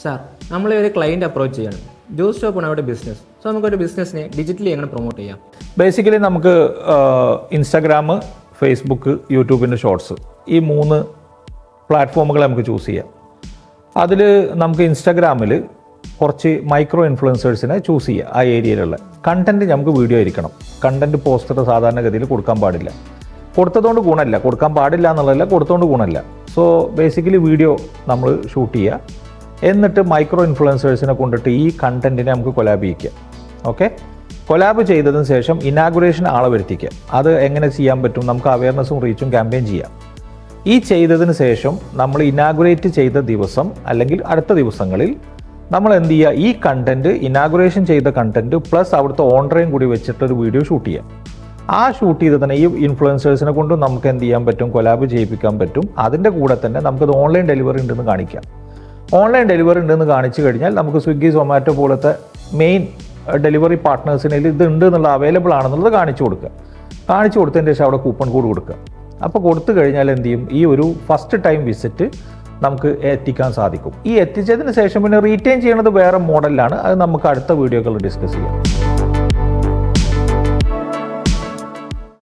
Sir, നമ്മളെ ഒരു client approach ചെയ്യണം. ജ്യൂസ് സ്റ്റോപ്പാണ് അവരുടെ ബിസിനസ്. സോ നമുക്കൊരു ബിസിനസ്സിനെ ഡിജിറ്റലി എങ്ങനെ പ്രൊമോട്ട് ചെയ്യാം? ബേസിക്കലി നമുക്ക് ഇൻസ്റ്റാഗ്രാം, ഫേസ്ബുക്ക്, യൂട്യൂബിൻ്റെ ഷോർട്സ്, ഈ 3 പ്ലാറ്റ്ഫോമുകൾ നമുക്ക് ചൂസ് ചെയ്യാം. അതിൽ നമുക്ക് ഇൻസ്റ്റാഗ്രാമിൽ കുറച്ച് മൈക്രോ ഇൻഫ്ലുവൻസേഴ്സിനെ ചൂസ് ചെയ്യുക. ആ ഏരിയയിലുള്ള കണ്ടൻറ്റ് നമുക്ക് വീഡിയോ ആയിരിക്കണം. കണ്ടൻറ്റ് പോസ്റ്റർ സാധാരണഗതിയിൽ കൊടുക്കാൻ പാടില്ല. കൊടുത്തതുകൊണ്ട് ഗുണമല്ല, കൊടുക്കാൻ പാടില്ല എന്നുള്ളതല്ല, കൊടുത്തുകൊണ്ട് ഗുണമല്ല. സോ ബേസിക്കലി വീഡിയോ നമ്മൾ ഷൂട്ട് ചെയ്യുക. എന്നിട്ട് മൈക്രോ ഇൻഫ്ലുവൻസേഴ്സിനെ കൊണ്ടിട്ട് ഈ കണ്ടൻറ്റിനെ നമുക്ക് കൊലാബ് ചെയ്യിക്കുക. ഓക്കെ, കൊലാബ് ചെയ്തതിന് ശേഷം ഇനാഗുറേഷൻ ആളെ വരുത്തിക്കുക. അത് എങ്ങനെ ചെയ്യാൻ പറ്റും? നമുക്ക് അവയർനെസ്സും റീച്ചും ക്യാമ്പയിൻ ചെയ്യാം. ഈ ചെയ്തതിന് ശേഷം നമ്മൾ ഇനാഗുറേറ്റ് ചെയ്ത ദിവസം അല്ലെങ്കിൽ അടുത്ത ദിവസങ്ങളിൽ നമ്മൾ എന്ത് ചെയ്യുക? ഈ കണ്ടൻറ്റ്, ഇനാഗുറേഷൻ ചെയ്ത കണ്ടൻറ്റ് പ്ലസ് അവിടുത്തെ ഓണറേയും കൂടി വെച്ചിട്ടൊരു വീഡിയോ ഷൂട്ട് ചെയ്യാം. ആ ഷൂട്ട് ചെയ്ത് തന്നെ ഈ ഇൻഫ്ലുവൻസേഴ്സിനെ കൊണ്ട് നമുക്ക് എന്ത് ചെയ്യാൻ പറ്റും? കൊലാബ് ചെയ്യിപ്പിക്കാൻ പറ്റും. അതിൻ്റെ കൂടെ തന്നെ നമുക്കത് ഓൺലൈൻ ഡെലിവറി ഉണ്ടെന്ന് കാണിക്കാം. ഓൺലൈൻ ഡെലിവറി ഉണ്ടെന്ന് കാണിച്ചു കഴിഞ്ഞാൽ നമുക്ക് സ്വിഗ്ഗി, സൊമാറ്റോ പോലത്തെ മെയിൻ ഡെലിവറി പാർട്ട്നേഴ്സിന് ഇത് ഉണ്ട് എന്നുള്ള അവൈലബിൾ ആണെന്നുള്ളത് കാണിച്ചു കൊടുക്കുക. കാണിച്ചു കൊടുത്തതിന് ശേഷം അവിടെ കൂപ്പൺ കോഡ് കൊടുക്കുക. അപ്പോൾ കൊടുത്തു കഴിഞ്ഞാൽ എന്ത് ചെയ്യും? ഈ ഒരു ഫസ്റ്റ് ടൈം വിസിറ്റ് നമുക്ക് എത്തിക്കാൻ സാധിക്കും. ഈ എത്തിച്ചതിന് ശേഷം പിന്നെ റീറ്റെയിൻ ചെയ്യുന്നത് വേറെ മോഡലിലാണ്. അത് നമുക്ക് അടുത്ത വീഡിയോകളിൽ ഡിസ്കസ് ചെയ്യാം.